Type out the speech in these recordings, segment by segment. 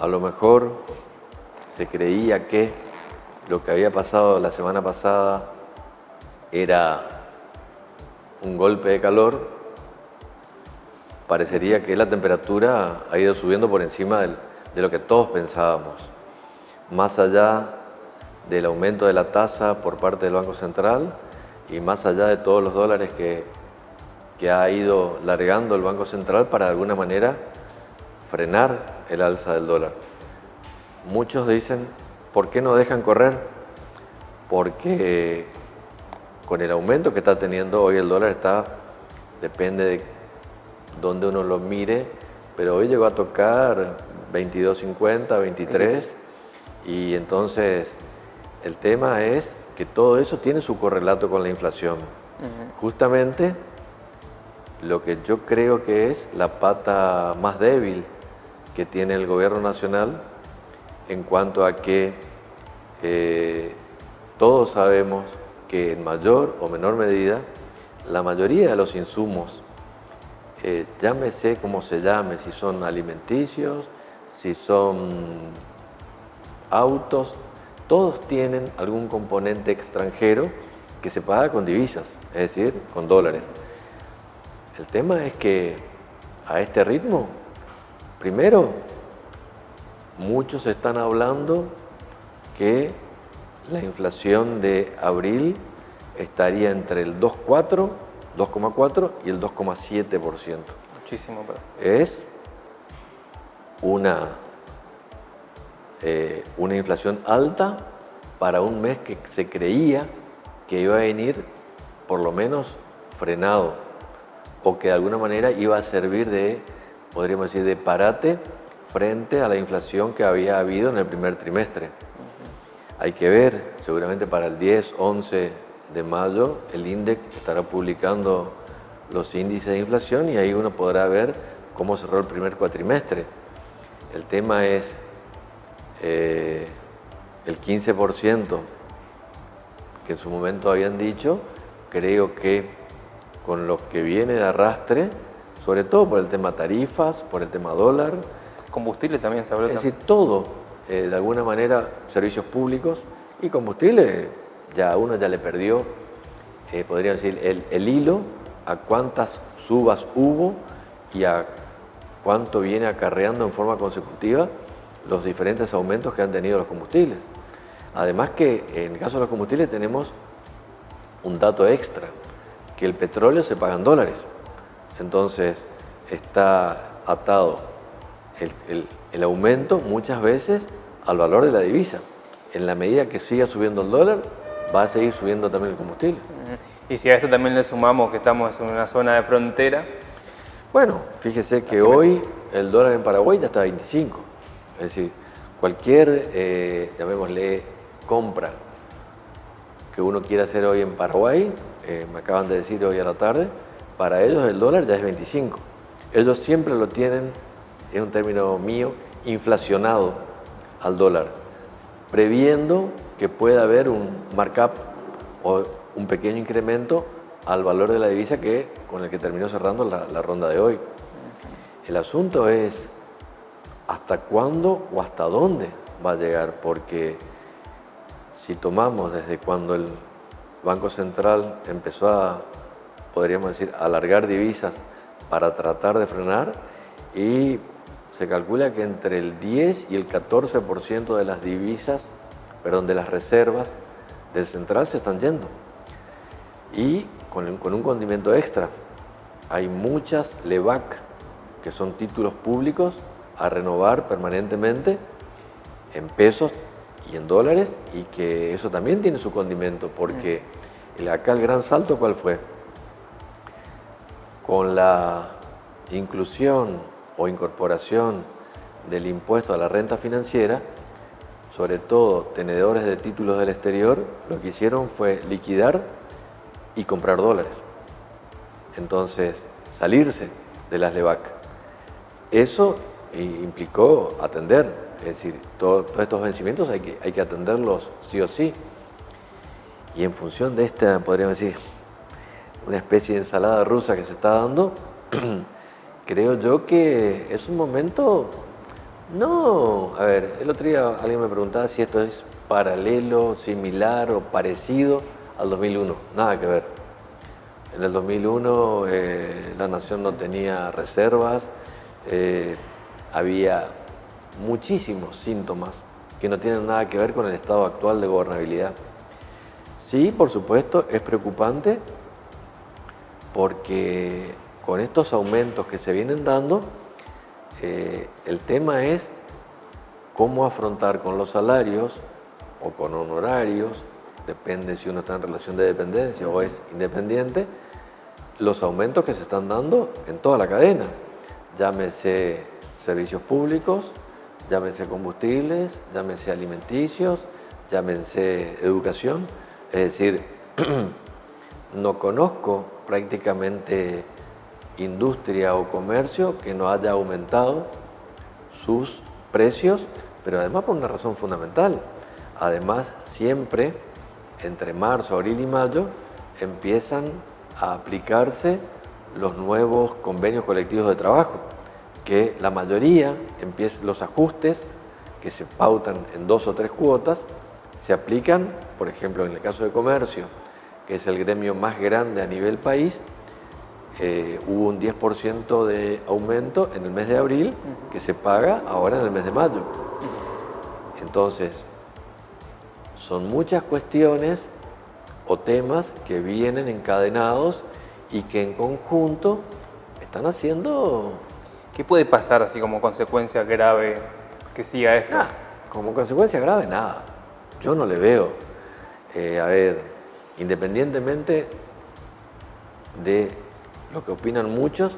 a lo mejor se creía que lo que había pasado la semana pasada era un golpe de calor, parecería que la temperatura ha ido subiendo por encima de lo que todos pensábamos. Más allá del aumento de la tasa por parte del Banco Central y más allá de todos los dólares que ha ido largando el Banco Central para de alguna manera frenar el alza del dólar. Muchos dicen, ¿por qué no dejan correr? Porque con el aumento que está teniendo hoy el dólar depende de dónde uno lo mire, pero hoy llegó a tocar 22.50, 23, y entonces el tema es que todo eso tiene su correlato con la inflación. Justamente lo que yo creo que es la pata más débil que tiene el gobierno nacional en cuanto a que todos sabemos que en mayor o menor medida la mayoría de los insumos, llámese como se llame, si son alimenticios, si son autos, todos tienen algún componente extranjero que se paga con divisas, es decir, con dólares. El tema es que a este ritmo, primero, muchos están hablando que la inflación de abril estaría entre el 2,4 y el 2,7%. Muchísimo, pero. Es una inflación alta para un mes que se creía que iba a venir por lo menos frenado o que de alguna manera iba a servir de, podríamos decir, de parate frente a la inflación que había habido en el primer trimestre. Hay que ver, seguramente para el 10, 11 de mayo el INDEC estará publicando los índices de inflación y ahí uno podrá ver cómo cerró el primer cuatrimestre. El tema es el 15% que en su momento habían dicho, creo que con lo que viene de arrastre, sobre todo por el tema tarifas, por el tema dólar. Combustible también se habló. Es decir, todo, de alguna manera, servicios públicos y combustible, uno ya le perdió, podríamos decir, el hilo a cuántas subas hubo y a cuánto viene acarreando en forma consecutiva los diferentes aumentos que han tenido los combustibles. Además que en el caso de los combustibles tenemos un dato extra, que el petróleo se paga en dólares. Entonces está atado el aumento muchas veces al valor de la divisa. En la medida que siga subiendo el dólar, va a seguir subiendo también el combustible. Y si a esto también le sumamos que estamos en una zona de frontera. Bueno, fíjese que hoy el dólar en Paraguay ya está a 25. Es decir, cualquier, llamémosle, compra que uno quiera hacer hoy en Paraguay, me acaban de decir hoy a la tarde, para ellos el dólar ya es 25. Ellos siempre lo tienen, es un término mío, inflacionado al dólar, previendo que pueda haber un markup o un pequeño incremento al valor de la divisa con el que terminó cerrando la ronda de hoy. El asunto es hasta cuándo o hasta dónde va a llegar, porque si tomamos desde cuando el Banco Central empezó podríamos decir, a alargar divisas para tratar de frenar, y se calcula que entre el 10 y el 14% de las divisas, de las reservas del central se están yendo. Y con un condimento extra, hay muchas LEVAC, que son títulos públicos a renovar permanentemente en pesos y en dólares, y que eso también tiene su condimento, porque acá el gran salto, ¿cuál fue? Con la inclusión o incorporación del impuesto a la renta financiera, sobre todo tenedores de títulos del exterior, lo que hicieron fue liquidar y comprar dólares. Entonces, salirse de las LEVAC. Eso implicó atender, es decir, todos estos vencimientos hay que atenderlos sí o sí. Y en función de esta, podríamos decir, una especie de ensalada rusa que se está dando, creo yo que es un momento No, a ver, el otro día alguien me preguntaba si esto es paralelo, similar o parecido al 2001. Nada que ver. En el 2001 la nación no tenía reservas, había muchísimos síntomas que no tienen nada que ver con el estado actual de gobernabilidad. Sí, por supuesto, es preocupante porque con estos aumentos que se vienen dando, el tema es cómo afrontar con los salarios o con honorarios, depende si uno está en relación de dependencia o es independiente, los aumentos que se están dando en toda la cadena. Llámese servicios públicos, llámese combustibles, llámese alimenticios, llámese educación. Es decir, no conozco prácticamente industria o comercio que no haya aumentado sus precios, pero además por una razón fundamental. Además, siempre entre marzo, abril y mayo empiezan a aplicarse los nuevos convenios colectivos de trabajo, que la mayoría, los ajustes que se pautan en 2 o 3 cuotas, se aplican, por ejemplo, en el caso de comercio, que es el gremio más grande a nivel país, hubo un 10% de aumento en el mes de abril que se paga ahora en el mes de mayo. Entonces, son muchas cuestiones o temas que vienen encadenados y que en conjunto están haciendo... ¿Qué puede pasar así como consecuencia grave que siga esto? Como consecuencia grave, nada. Yo no le veo. A ver, independientemente de lo que opinan muchos,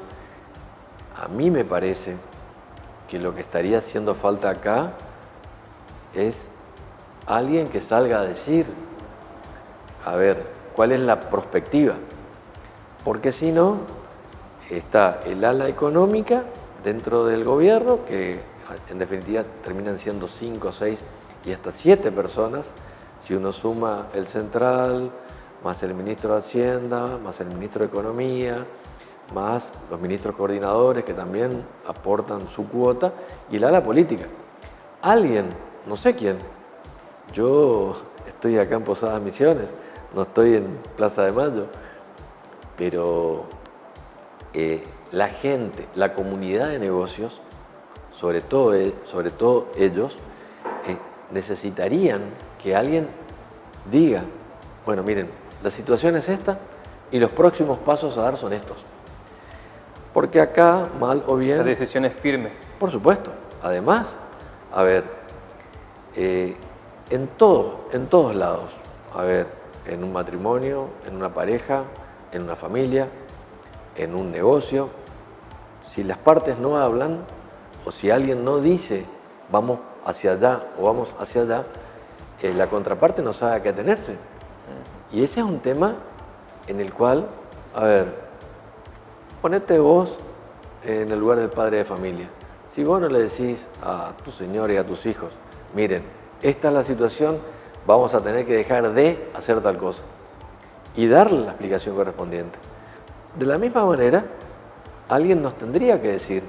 a mí me parece que lo que estaría haciendo falta acá es alguien que salga a decir, a ver, cuál es la perspectiva. Porque si no, está el ala económica dentro del gobierno, que en definitiva terminan siendo 5, 6 y hasta 7 personas, si uno suma el central, más el ministro de Hacienda, más el ministro de Economía, más los ministros coordinadores que también aportan su cuota, y el ala política. Alguien, no sé quién, yo estoy acá en Posadas Misiones, no estoy en Plaza de Mayo, pero la gente, la comunidad de negocios, sobre todo ellos, necesitarían que alguien diga, bueno, miren, la situación es esta y los próximos pasos a dar son estos. Porque acá, mal o bien... Esas decisiones firmes. Por supuesto. Además, a ver, en todos lados, a ver, en un matrimonio, en una pareja, en una familia, en un negocio, si las partes no hablan o si alguien no dice vamos hacia allá o vamos hacia allá, la contraparte no sabe a qué atenerse. Y ese es un tema en el cual, a ver, ponete vos en el lugar del padre de familia. Si vos no le decís a tu señora y a tus hijos, miren, esta es la situación, vamos a tener que dejar de hacer tal cosa y darle la explicación correspondiente. De la misma manera, alguien nos tendría que decir,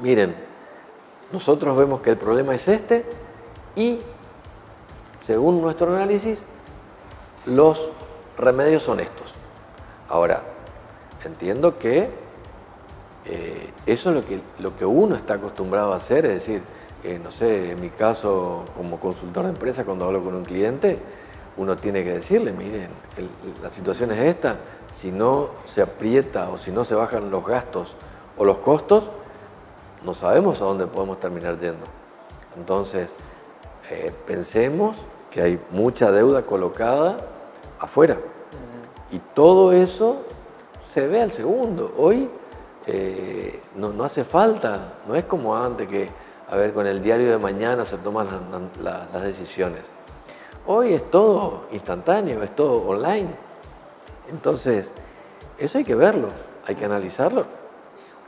miren, nosotros vemos que el problema es este y, según nuestro análisis, los remedios son estos. Ahora, entiendo que eso es lo que uno está acostumbrado a hacer, es decir, no sé, en mi caso como consultor de empresa, cuando hablo con un cliente, uno tiene que decirle, miren, la situación es esta, si no se aprieta o si no se bajan los gastos o los costos, no sabemos a dónde podemos terminar yendo. Entonces, pensemos que hay mucha deuda colocada afuera y todo eso se ve al segundo. Hoy no hace falta, no es como antes que, a ver, con el diario de mañana se toman las decisiones. Hoy es todo instantáneo, es todo online. Entonces, eso hay que verlo, hay que analizarlo.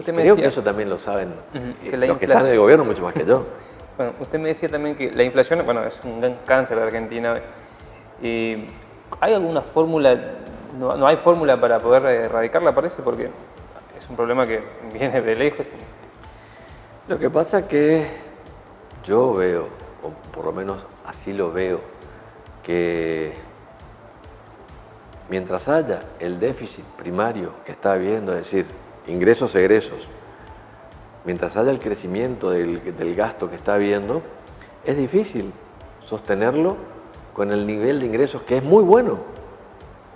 Creo que eso también lo saben los que están en el gobierno mucho más que yo. Bueno, usted me decía también que la inflación, bueno, es un gran cáncer de Argentina. ¿Hay alguna fórmula? No hay fórmula para poder erradicarla, parece, porque es un problema que viene de lejos. Lo que pasa que yo veo, o por lo menos así lo veo, que mientras haya el déficit primario que está habiendo, es decir, ingresos-egresos, mientras haya el crecimiento del gasto que está habiendo, es difícil sostenerlo con el nivel de ingresos que es muy bueno.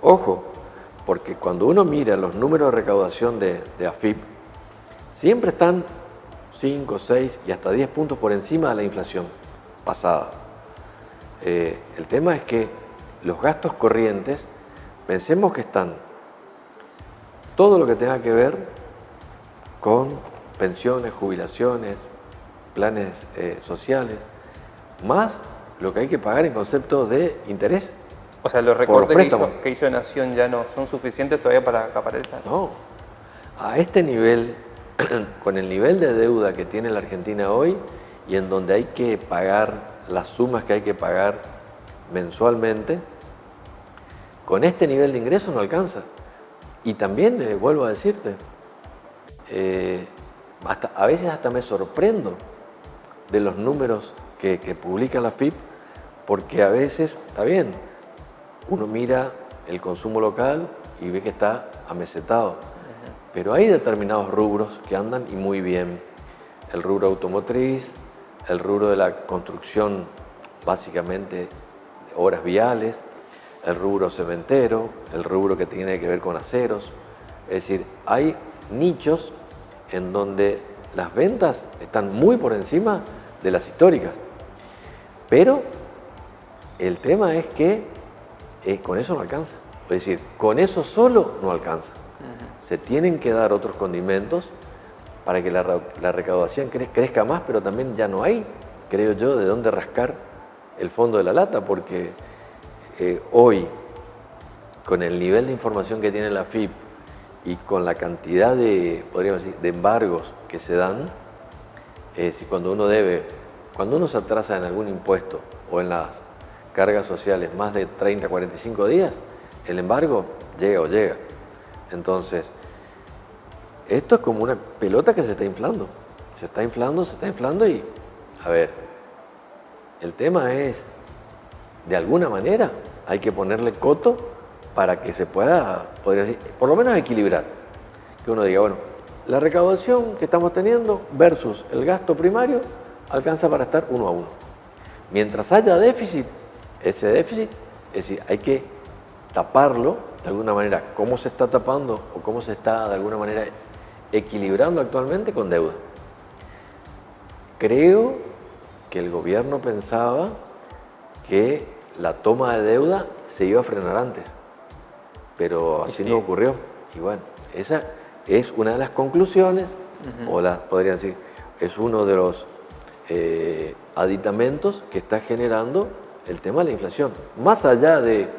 Ojo, porque cuando uno mira los números de recaudación de AFIP, siempre están 5, 6 y hasta 10 puntos por encima de la inflación pasada. El tema es que los gastos corrientes, pensemos que están todo lo que tenga que ver con pensiones, jubilaciones, planes sociales, más lo que hay que pagar en concepto de interés. O sea, los recortes que hizo Nación ya no son suficientes todavía para acaparar esa. No, a este nivel, con el nivel de deuda que tiene la Argentina hoy y en donde hay que pagar las sumas que hay que pagar mensualmente, con este nivel de ingresos no alcanza. Y también, vuelvo a decirte, a veces hasta me sorprendo de los números que publica la AFIP, porque a veces, está bien, uno mira el consumo local y ve que está amesetado, pero hay determinados rubros que andan y muy bien. El rubro automotriz, el rubro de la construcción, básicamente obras viales, el rubro cementero, el rubro que tiene que ver con aceros. Es decir, hay nichos en donde las ventas están muy por encima de las históricas. Pero el tema es que con eso no alcanza. Es decir, con eso solo no alcanza. Se tienen que dar otros condimentos para que la recaudación crezca más, pero también ya no hay, creo yo, de dónde rascar el fondo de la lata, porque hoy, con el nivel de información que tiene la AFIP y con la cantidad de, podríamos decir, de embargos que se dan, si cuando uno se atrasa en algún impuesto o en las cargas sociales más de 30, 45 días, el embargo llega. Entonces, esto es como una pelota que se está inflando. Se está inflando y, a ver, el tema es, de alguna manera, hay que ponerle coto para que se pueda, podría decir, por lo menos equilibrar. Que uno diga, bueno, la recaudación que estamos teniendo versus el gasto primario alcanza para estar 1 a 1. Mientras haya déficit, ese déficit, es decir, hay que taparlo de alguna manera. ¿Cómo se está tapando o cómo se está de alguna manera equilibrando actualmente? Con deuda. Creo que el gobierno pensaba que la toma de deuda se iba a frenar antes, pero así no ocurrió. Y bueno, esa es una de las conclusiones, o podrían decir, es uno de los aditamentos que está generando el tema de la inflación. Más allá de,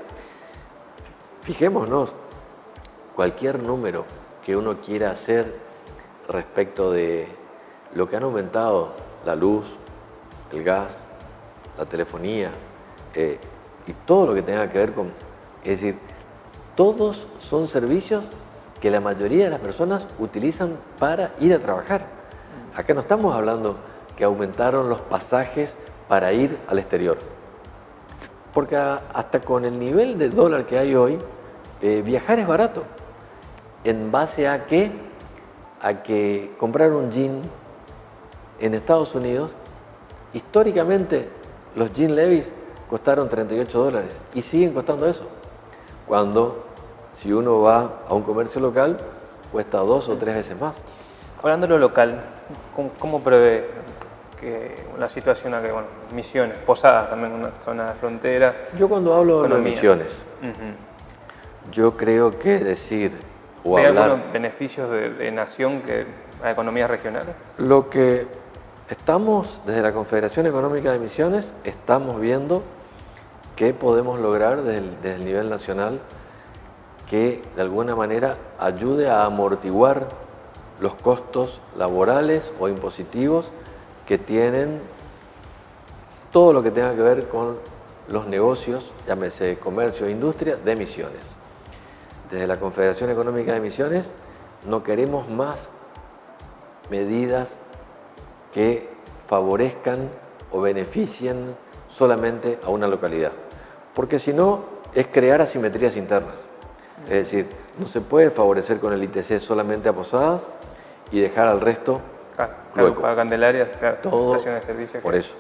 fijémonos, cualquier número que uno quiera hacer respecto de lo que han aumentado la luz, el gas, la telefonía y todo lo que tenga que ver con, es decir, todos son servicios que la mayoría de las personas utilizan para ir a trabajar. Acá no estamos hablando que aumentaron los pasajes para ir al exterior, porque hasta con el nivel de dólar que hay hoy, viajar es barato. ¿En base a qué? A que comprar un jean en Estados Unidos, históricamente los jeans Levi's costaron $38 y siguen costando eso. Cuando si uno va a un comercio local, cuesta 2 o 3 veces más. Hablando de lo local, ¿cómo prevé que la situación acá, bueno, Misiones, Posadas también, una zona de frontera? Yo cuando hablo de Misiones, yo creo que decir o ¿Hay hablar... algunos beneficios de Nación a economías regionales? Lo que estamos, desde la Confederación Económica de Misiones, estamos viendo qué podemos lograr desde el nivel nacional que de alguna manera ayude a amortiguar los costos laborales o impositivos que tienen todo lo que tenga que ver con los negocios, llámese comercio e industria, de Misiones. Desde la Confederación Económica de Misiones no queremos más medidas que favorezcan o beneficien solamente a una localidad. Porque si no, es crear asimetrías internas. Es decir, no se puede favorecer con el ITC solamente a Posadas y dejar al resto Claro, para Candelaria, todo estaciones de servicio. por eso.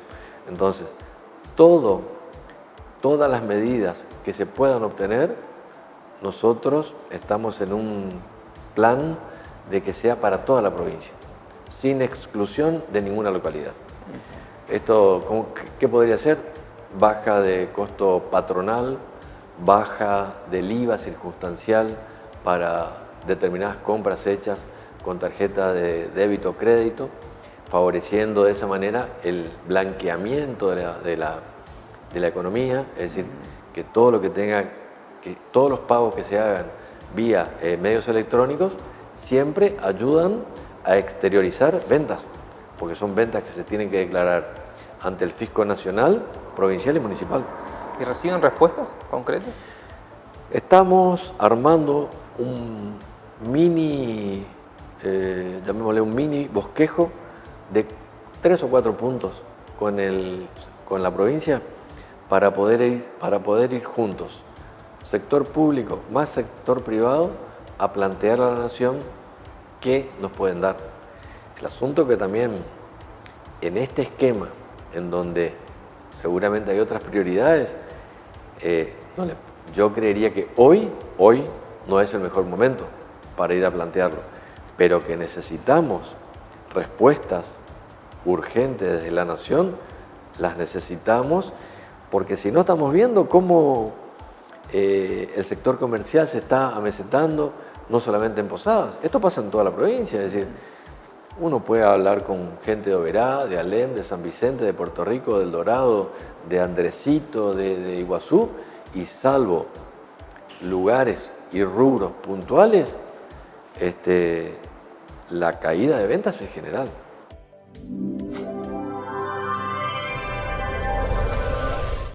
Entonces, todas las medidas que se puedan obtener, nosotros estamos en un plan de que sea para toda la provincia, sin exclusión de ninguna localidad. Esto, ¿qué podría ser? Baja de costo patronal, baja del IVA circunstancial para determinadas compras hechas con tarjeta de débito o crédito, favoreciendo de esa manera el blanqueamiento de la economía, es decir, que todo lo que todos los pagos que se hagan vía medios electrónicos siempre ayudan a exteriorizar ventas, porque son ventas que se tienen que declarar ante el Fisco Nacional, provincial y municipal. ¿Y reciben respuestas concretas? Estamos armando un mini, llamémosle un mini bosquejo de 3 o 4 puntos con la provincia para poder ir juntos, sector público más sector privado, a plantear a la nación qué nos pueden dar. El asunto que también en este esquema, en donde seguramente hay otras prioridades, yo creería que hoy no es el mejor momento para ir a plantearlo, pero que necesitamos respuestas urgentes desde la nación, las necesitamos, porque si no estamos viendo cómo el sector comercial se está amesetando, no solamente en Posadas, esto pasa en toda la provincia, es decir, uno puede hablar con gente de Oberá, de Alem, de San Vicente, de Puerto Rico, del Dorado, de Andresito, de Iguazú, y salvo lugares y rubros puntuales, la caída de ventas es general.